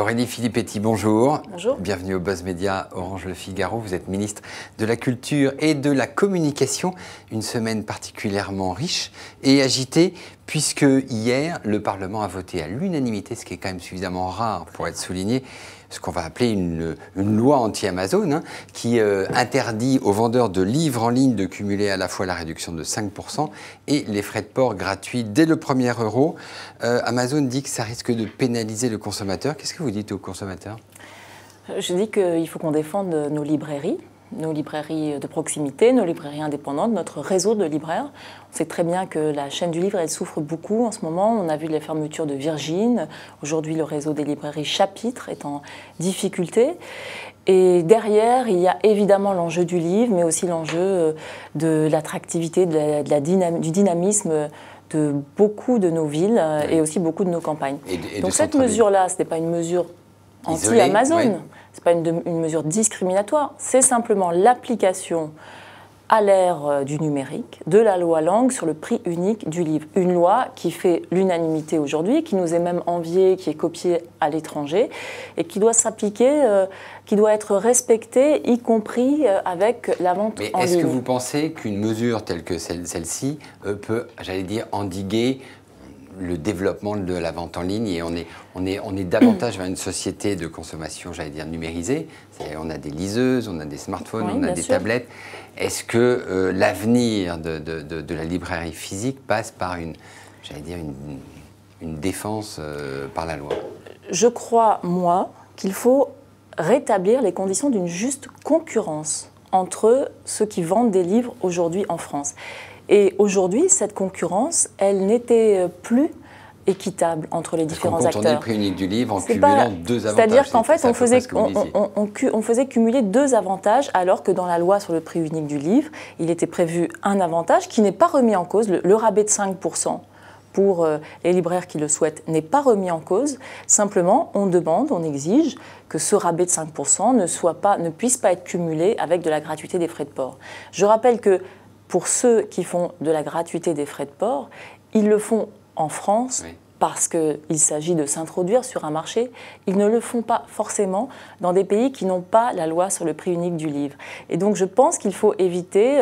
Aurélie Filippetti, bonjour. Bonjour. Bienvenue au Buzz Média Orange Le Figaro. Vous êtes ministre de la Culture et de la Communication. Une semaine particulièrement riche et agitée puisque hier, le Parlement a voté à l'unanimité, ce qui est quand même suffisamment rare pour être souligné, ce qu'on va appeler une loi anti-Amazon qui interdit aux vendeurs de livres en ligne de cumuler à la fois la réduction de 5% et les frais de port gratuits dès le premier euro. Amazon dit que ça risque de pénaliser le consommateur. Qu'est-ce que vous dites aux consommateurs? Je dis qu'il faut qu'on défende nos librairies de proximité, nos librairies indépendantes, notre réseau de libraires. On sait très bien que la chaîne du livre, elle souffre beaucoup en ce moment. On a vu les fermetures de Virgin. Aujourd'hui, le réseau des librairies Chapitre est en difficulté. Et derrière, il y a évidemment l'enjeu du livre, mais aussi l'enjeu de l'attractivité, du dynamisme de beaucoup de nos villes et aussi beaucoup de nos campagnes. Donc cette mesure-là, ce n'est pas une mesure anti-Amazon, oui. Ce n'est pas une mesure discriminatoire, c'est simplement l'application à l'ère du numérique de la loi Lang sur le prix unique du livre. Une loi qui fait l'unanimité aujourd'hui, qui nous est même enviée, qui est copiée à l'étranger et qui doit s'appliquer, qui doit être respectée, y compris avec la vente en ligne. Est-ce que vous pensez qu'une mesure telle que celle-ci peut, j'allais dire, endiguer le développement de la vente en ligne et on est davantage vers une société de consommation, j'allais dire, numérisée. On a des liseuses, on a des smartphones, oui, on a des tablettes. Est-ce que l'avenir de la librairie physique passe par j'allais dire, une défense par la loi? Je crois, moi, qu'il faut rétablir les conditions d'une juste concurrence entre ceux qui vendent des livres aujourd'hui en France. Et aujourd'hui, cette concurrence, elle n'était plus équitable entre les différents acteurs. On contournait le prix unique du livre en cumulant deux avantages. C'est-à-dire qu'en fait, on faisait cumuler deux avantages, alors que dans la loi sur le prix unique du livre, il était prévu un avantage qui n'est pas remis en cause. Le rabais de 5% pour les libraires qui le souhaitent n'est pas remis en cause. Simplement, on demande, on exige que ce rabais de 5% ne puisse pas être cumulé avec de la gratuité des frais de port. Je rappelle que pour ceux qui font de la gratuité des frais de port, ils le font en France, oui, parce qu'il s'agit de s'introduire sur un marché. Ils ne le font pas forcément dans des pays qui n'ont pas la loi sur le prix unique du livre. Et donc je pense qu'il faut éviter,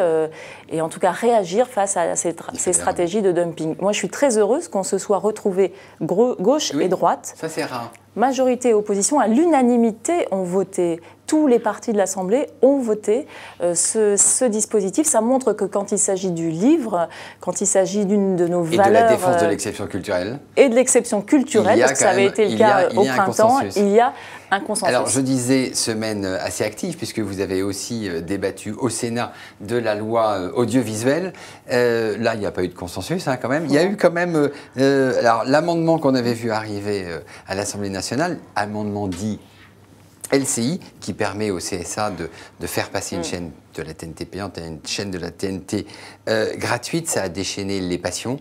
et en tout cas réagir face à ces stratégies de dumping. Moi je suis très heureuse qu'on se soit retrouvés gauche, oui, et droite. Ça c'est rare. Majorité et opposition, à l'unanimité, ont voté. Tous les partis de l'Assemblée ont voté ce dispositif. Ça montre que quand il s'agit du livre, quand il s'agit d'une de nos valeurs... Et de la défense de l'exception culturelle. Et de l'exception culturelle, parce que ça avait été le cas au printemps, il y a un consensus. Alors je disais semaine assez active, puisque vous avez aussi débattu au Sénat de la loi audiovisuelle. Là, il n'y a pas eu de consensus quand même. Il y a eu quand même... alors l'amendement qu'on avait vu arriver à l'Assemblée nationale, amendement dit LCI, qui permet au CSA de faire passer une chaîne de la TNT payante à une chaîne de la TNT gratuite. Ça a déchaîné les passions.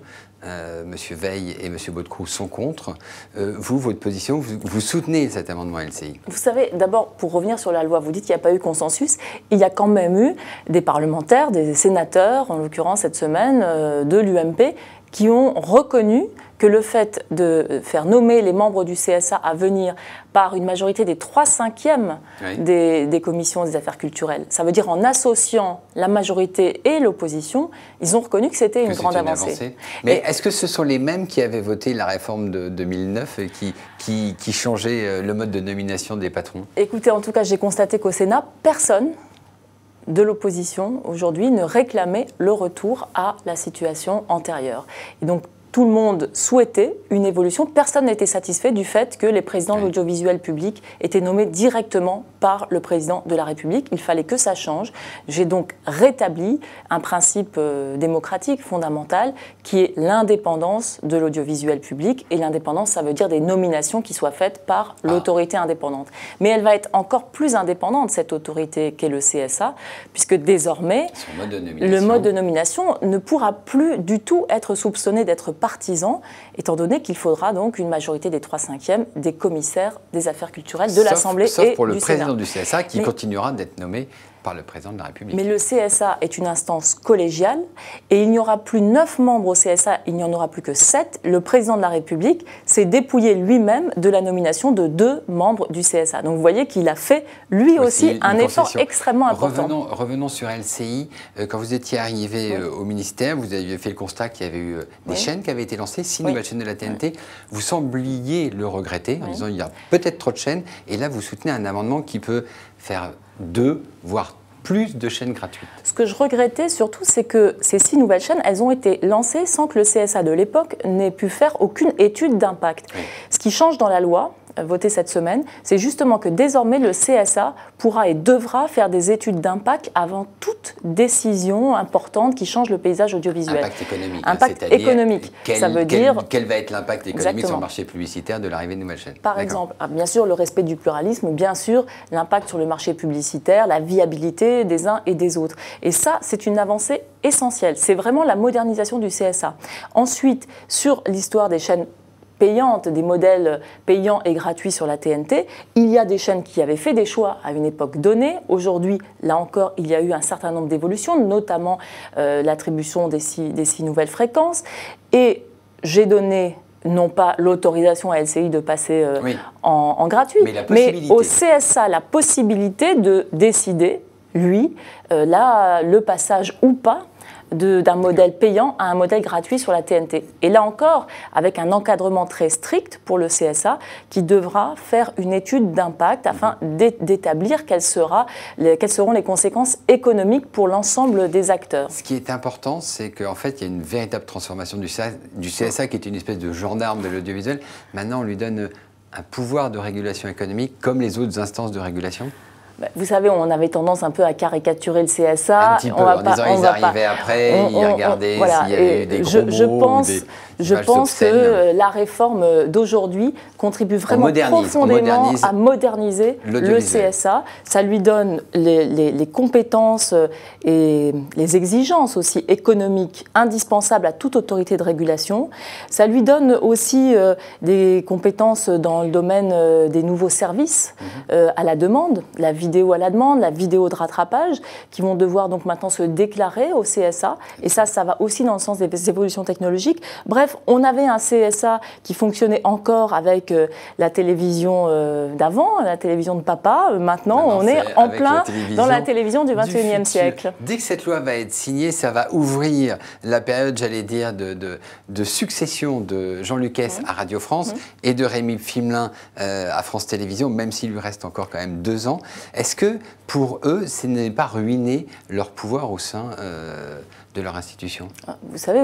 Monsieur Veil et Monsieur Baudecroux sont contre. Vous, votre position, vous soutenez cet amendement LCI? Vous savez, d'abord, pour revenir sur la loi, vous dites qu'il n'y a pas eu consensus. Il y a quand même eu des parlementaires, des sénateurs, en l'occurrence cette semaine, de l'UMP, qui ont reconnu que le fait de faire nommer les membres du CSA à venir par une majorité des 3/5 oui, des commissions des affaires culturelles, ça veut dire en associant la majorité et l'opposition, ils ont reconnu que c'était une grande avancée. Mais est-ce que ce sont les mêmes qui avaient voté la réforme de 2009 et qui changeait le mode de nomination des patrons? Écoutez, en tout cas, j'ai constaté qu'au Sénat, personne de l'opposition aujourd'hui ne réclamait le retour à la situation antérieure. Et donc, tout le monde souhaitait une évolution. Personne n'était satisfait du fait que les présidents de l'audiovisuel public étaient nommés directement par le président de la République. Il fallait que ça change. J'ai donc rétabli un principe démocratique fondamental qui est l'indépendance de l'audiovisuel public. Et l'indépendance, ça veut dire des nominations qui soient faites par l'autorité indépendante. Mais elle va être encore plus indépendante, cette autorité qu'est le CSA, puisque désormais, le mode de nomination ne pourra plus du tout être soupçonné d'être partisans, étant donné qu'il faudra donc une majorité des 3/5 des commissaires des affaires culturelles de l'Assemblée et du Sénat. Sauf pour le président du CSA qui continuera d'être nommé par le président de la République. Mais le CSA est une instance collégiale et il n'y aura plus 9 membres au CSA, il n'y en aura plus que 7. Le président de la République, s'est dépouillé lui-même de la nomination de 2 membres du CSA. Donc vous voyez qu'il a fait lui aussi un effort extrêmement important. Revenons sur LCI. Quand vous étiez arrivé au ministère, vous aviez fait le constat qu'il y avait eu des chaînes qui avaient été lancées, 6 nouvelles chaînes de la TNT. Vous sembliez le regretter en disant il y a peut-être trop de chaînes. Et là, vous soutenez un amendement qui peut faire 2, voire plus de chaînes gratuites. Ce que je regrettais surtout, c'est que ces 6 nouvelles chaînes, elles ont été lancées sans que le CSA de l'époque n'ait pu faire aucune étude d'impact. Oui. Ce qui change dans la loi, votée cette semaine, c'est justement que désormais le CSA pourra et devra faire des études d'impact avant toute décision importante qui change le paysage audiovisuel. Impact économique. Impact économique. Ça veut dire... Quel va être l'impact économique sur le marché publicitaire de l'arrivée de nouvelles chaînes? Par exemple, bien sûr, le respect du pluralisme, bien sûr, l'impact sur le marché publicitaire, la viabilité des uns et des autres. Et ça, c'est une avancée essentielle. C'est vraiment la modernisation du CSA. Ensuite, sur l'histoire des chaînes payantes, des modèles payants et gratuits sur la TNT. Il y a des chaînes qui avaient fait des choix à une époque donnée. Aujourd'hui, là encore, il y a eu un certain nombre d'évolutions, notamment l'attribution des 6 nouvelles fréquences. Et j'ai donné non pas l'autorisation à LCI de passer en gratuit, mais au CSA la possibilité de décider, lui, le passage ou pas d'un modèle payant à un modèle gratuit sur la TNT. Et là encore, avec un encadrement très strict pour le CSA qui devra faire une étude d'impact afin d'établir quelles seront les conséquences économiques pour l'ensemble des acteurs. Ce qui est important, c'est qu'en fait, il y a une véritable transformation du CSA qui est une espèce de gendarme de l'audiovisuel. Maintenant, on lui donne un pouvoir de régulation économique comme les autres instances de régulation. Vous savez, on avait tendance un peu à caricaturer le CSA. Un petit peu, en disant ils arrivaient après, ils regardaient s'il y avait eu des gros mots. Je pense que la réforme d'aujourd'hui contribue vraiment profondément à moderniser le CSA. Ça lui donne les compétences et les exigences aussi économiques indispensables à toute autorité de régulation. Ça lui donne aussi des compétences dans le domaine des nouveaux services à la demande, la vidéo à la demande, la vidéo de rattrapage, qui vont devoir donc maintenant se déclarer au CSA. Et ça va aussi dans le sens des évolutions technologiques. Bref, on avait un CSA qui fonctionnait encore avec la télévision d'avant, la télévision de papa. Maintenant, on est en plein dans la télévision du 21e siècle. Dès que cette loi va être signée, ça va ouvrir la période, j'allais dire, de succession de Jean-Luc Hess à Radio France et de Rémi Fimelin à France Télévisions, même s'il lui reste encore quand même 2 ans. Est-ce que, pour eux, ce n'est pas ruiner leur pouvoir au sein de leur institution? Vous savez,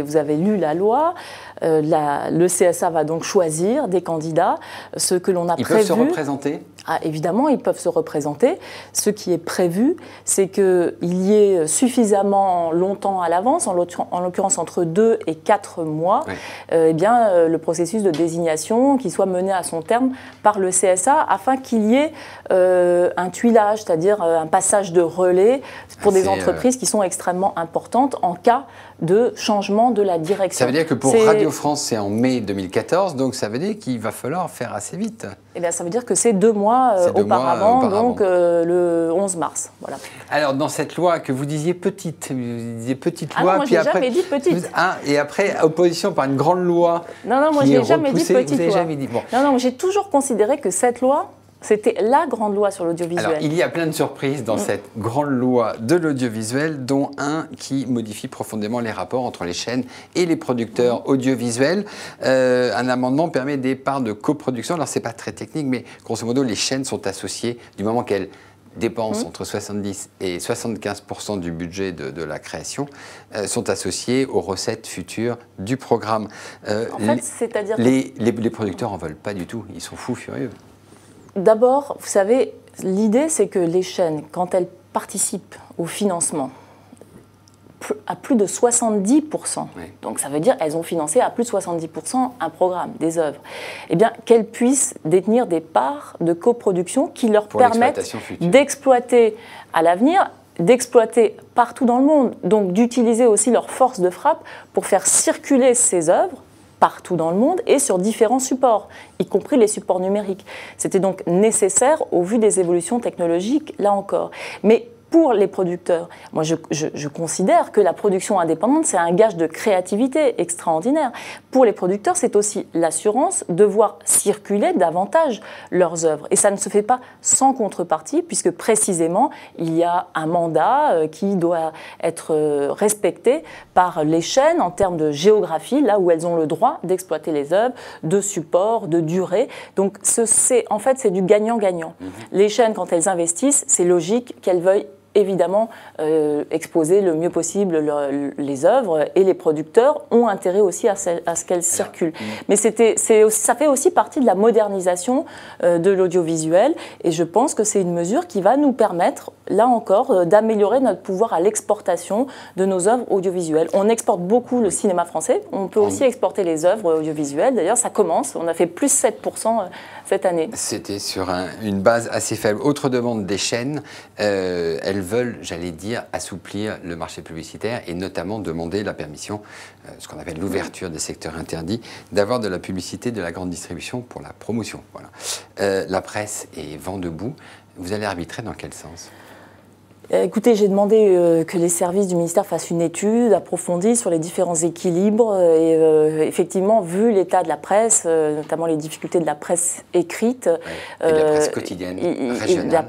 vous avez lu la loi. Le CSA va donc choisir des candidats. Ce que l'on a prévu... Ils peuvent se représenter? Évidemment, ils peuvent se représenter. Ce qui est prévu, c'est qu'il y ait suffisamment longtemps à l'avance, en l'occurrence entre 2 et 4 mois, le processus de désignation qui soit mené à son terme par le CSA afin qu'il y ait un tuilage, c'est-à-dire un passage de relais pour des entreprises qui sont extrêmement importantes en cas de changement de la direction. Ça veut dire que pour Radio France, c'est en mai 2014, donc ça veut dire qu'il va falloir faire assez vite. Eh bien, ça veut dire que c'est 2 mois auparavant, donc le 11 mars. Voilà. Alors, dans cette loi que vous disiez petite loi, non, moi, puis après... jamais dit petite. Et après, opposition par une grande loi. Non, moi, je n'ai jamais dit petite loi. Jamais dit, bon. Non, j'ai toujours considéré que cette loi, c'était la grande loi sur l'audiovisuel. Alors, il y a plein de surprises dans cette grande loi de l'audiovisuel, dont un qui modifie profondément les rapports entre les chaînes et les producteurs audiovisuels. Un amendement permet des parts de coproduction. Alors, ce n'est pas très technique, mais grosso modo, les chaînes sont associées du moment qu'elles dépensent entre 70 et 75% du budget de la création, sont associées aux recettes futures du programme. En fait, c'est-à-dire les producteurs n'en veulent pas du tout. Ils sont fous furieux. D'abord, vous savez, l'idée, c'est que les chaînes, quand elles participent au financement, à plus de 70%, donc ça veut dire qu'elles ont financé à plus de 70% un programme, des œuvres, eh bien, qu'elles puissent détenir des parts de coproduction qui leur permettent d'exploiter à l'avenir, d'exploiter partout dans le monde, donc d'utiliser aussi leur force de frappe pour faire circuler ces œuvres partout dans le monde et sur différents supports, y compris les supports numériques. C'était donc nécessaire au vu des évolutions technologiques, là encore. Mais pour les producteurs, moi je considère que la production indépendante, c'est un gage de créativité extraordinaire. Pour les producteurs, c'est aussi l'assurance de voir circuler davantage leurs œuvres. Et ça ne se fait pas sans contrepartie, puisque précisément, il y a un mandat qui doit être respecté par les chaînes en termes de géographie, là où elles ont le droit d'exploiter les œuvres, de support, de durée. Donc en fait, c'est du gagnant-gagnant. Les chaînes, quand elles investissent, c'est logique qu'elles veuillent évidemment exposer le mieux possible les œuvres, et les producteurs ont intérêt aussi à ce qu'elles circulent. Mais ça fait aussi partie de la modernisation de l'audiovisuel, et je pense que c'est une mesure qui va nous permettre, là encore, d'améliorer notre pouvoir à l'exportation de nos œuvres audiovisuelles. On exporte beaucoup le cinéma français, on peut aussi exporter les œuvres audiovisuelles. D'ailleurs, ça commence, on a fait plus 7% cette année. C'était sur une base assez faible. Autre demande des chaînes, elles veulent, j'allais dire, assouplir le marché publicitaire et notamment demander la permission, ce qu'on appelle l'ouverture des secteurs interdits, d'avoir de la publicité de la grande distribution pour la promotion. Voilà. La presse est vent debout. Vous allez arbitrer dans quel sens ? Écoutez, j'ai demandé que les services du ministère fassent une étude approfondie sur les différents équilibres et effectivement, vu l'état de la presse, notamment les difficultés de la presse écrite, et de la presse quotidienne, régionale.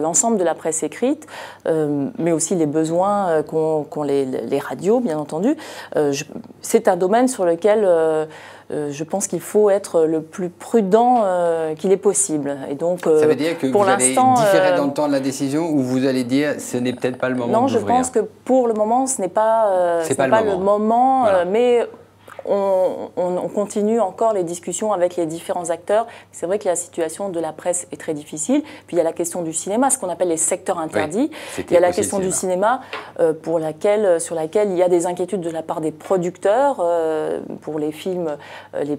L'ensemble de la presse écrite, mais aussi les besoins qu'ont les radios, bien entendu. C'est un domaine sur lequel je pense qu'il faut être le plus prudent qu'il est possible. Et donc, ça veut dire que vous allez différer dans le temps de la décision, ou vous allez dire ce n'est peut-être pas le moment d'ouvrir ? Non, je pense que pour le moment, ce n'est pas, le moment, voilà. Mais on continue encore les discussions avec les différents acteurs. C'est vrai que la situation de la presse est très difficile. Puis il y a la question du cinéma, ce qu'on appelle les secteurs interdits. Il y a la question du cinéma sur laquelle il y a des inquiétudes de la part des producteurs pour les films, les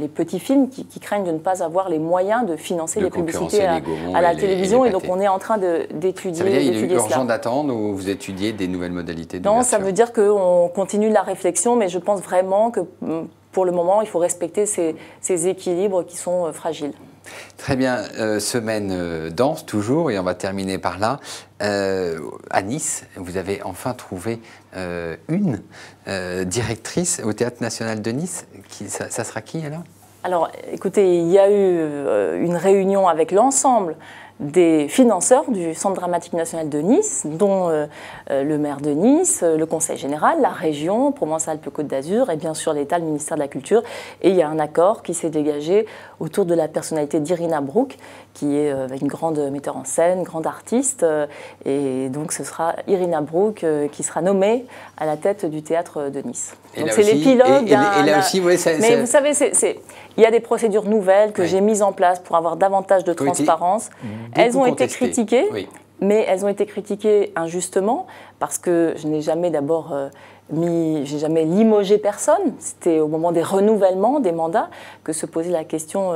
petits films qui craignent de ne pas avoir les moyens de financer les publicités à la télévision. Et donc on est en train d'étudier cela. Ça veut dire qu'il est urgent d'attendre, ou vous étudiez des nouvelles modalités d'ouverture ? Non, ça veut dire qu'on continue la réflexion, mais je pense vraiment que pour le moment, il faut respecter ces équilibres qui sont fragiles. Très bien, semaine dense toujours, et on va terminer par là. À Nice, vous avez enfin trouvé une directrice au Théâtre National de Nice. Ça sera qui alors ? Alors, écoutez, il y a eu une réunion avec l'ensemble des financeurs du Centre dramatique national de Nice, dont le maire de Nice, le Conseil général, la région, Provence-Alpes-Côte d'Azur et bien sûr l'État, le ministère de la Culture. Et il y a un accord qui s'est dégagé autour de la personnalité d'Irina Brouk, qui est une grande metteur en scène, grande artiste. Et donc ce sera Irina Brouk qui sera nommée à la tête du théâtre de Nice. Donc c'est l'épilogue. Mais vous savez, il y a des procédures nouvelles que j'ai mises en place pour avoir davantage de transparence. Elles ont été critiquées, mais elles ont été critiquées injustement parce que je n'ai jamais j'ai jamais limogé personne. C'était au moment des renouvellements des mandats que se posait la question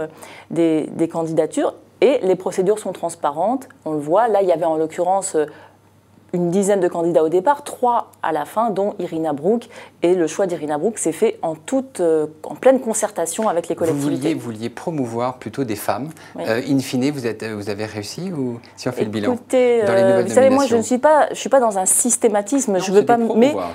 des candidatures. Et les procédures sont transparentes, on le voit. Là, il y avait en l'occurrence une dizaine de candidats au départ, 3 à la fin, dont Irina Brouk. Et le choix d'Irina Brouk s'est fait en pleine concertation avec les collectivités. Vous vouliez promouvoir plutôt des femmes. In fine, vous avez réussi, ou si on fait le bilan dans les nouvelles nominations ? Vous savez, moi, je ne suis pas dans un systématisme. Je veux pas,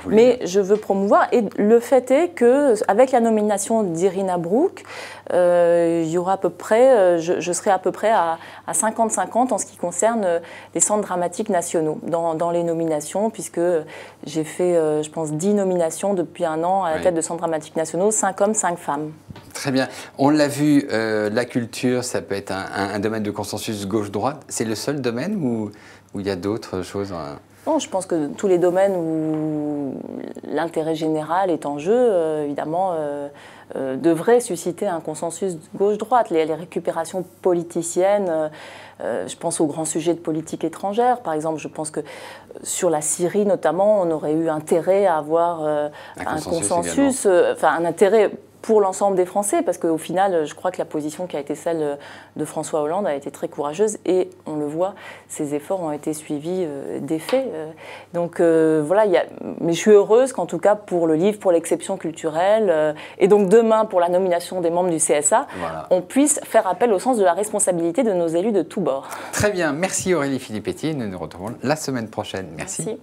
mais je veux promouvoir. Et le fait est qu'avec la nomination d'Irina Brouk, il y aura à peu près, je serai à peu près à 50-50 en ce qui concerne les centres dramatiques nationaux dans les nominations, puisque j'ai fait, je pense, 10 nominations depuis un an à la tête de centres dramatiques nationaux, 5 hommes, 5 femmes. Très bien. On l'a vu, la culture, ça peut être un domaine de consensus gauche-droite. C'est le seul domaine où il y a d'autres choses Non, je pense que tous les domaines où l'intérêt général est en jeu, évidemment, devraient susciter un consensus gauche-droite. Les récupérations politiciennes, je pense aux grands sujets de politique étrangère. Par exemple, je pense que sur la Syrie, notamment, on aurait eu intérêt à avoir un consensus, un intérêt pour l'ensemble des Français, parce qu'au final, je crois que la position qui a été celle de François Hollande a été très courageuse et on le voit, ces efforts ont été suivis d'effets. Donc voilà, mais je suis heureuse qu'en tout cas pour le livre, pour l'exception culturelle, et donc demain pour la nomination des membres du CSA, voilà, on puisse faire appel au sens de la responsabilité de nos élus de tous bords. Très bien, merci Aurélie Filippetti, nous nous retrouvons la semaine prochaine. Merci.